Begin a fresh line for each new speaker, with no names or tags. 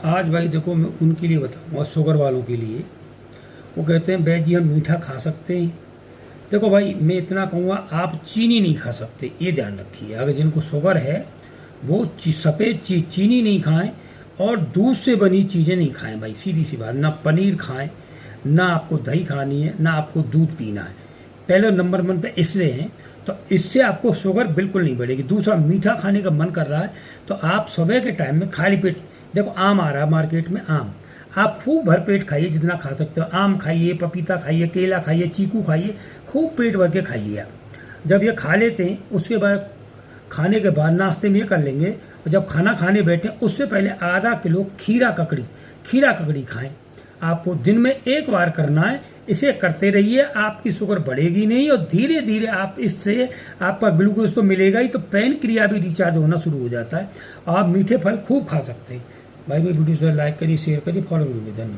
आज भाई देखो मैं उनके लिए बताऊँगा, शुगर वालों के लिए। वो कहते हैं बैद जी हम मीठा खा सकते हैं। देखो भाई मैं इतना कहूँगा, आप चीनी नहीं खा सकते, ये ध्यान रखिए। अगर जिनको शुगर है वो सफ़ेद चीज़ चीनी नहीं खाएं और दूध से बनी चीज़ें नहीं खाएं भाई, सीधी सी बात। ना पनीर खाएं, ना आपको दही खानी है, ना आपको दूध पीना है। पहले नंबर 1 पे इसलिए हैं, तो इससे आपको शुगर बिल्कुल नहीं बढ़ेगी। दूसरा, मीठा खाने का मन कर रहा है तो आप सुबह के टाइम में खाली पेट, देखो आम आ रहा है मार्केट में, आम आप खूब भर पेट खाइए, जितना खा सकते हो। आम खाइए, पपीता खाइए, केला खाइए, चीकू खाइए, खूब पेट भर के खाइए आप। जब ये खा लेते हैं उसके बाद खाने के बाद नाश्ते में ये कर लेंगे, और जब खाना खाने बैठे उससे पहले आधा किलो खीरा ककड़ी खाएं। आपको दिन में 1 बार करना है, इसे करते रहिए, आपकी शुगर बढ़ेगी नहीं और धीरे धीरे आप इससे आपका ग्लूकोज तो मिलेगा ही, तो पेन क्रिया भी रिचार्ज होना शुरू हो जाता है। आप मीठे फल खूब खा सकते हैं। भाई मेरी वीडियो लाइक करिए, शेयर करिए, फॉलो करिए। धन्यवाद।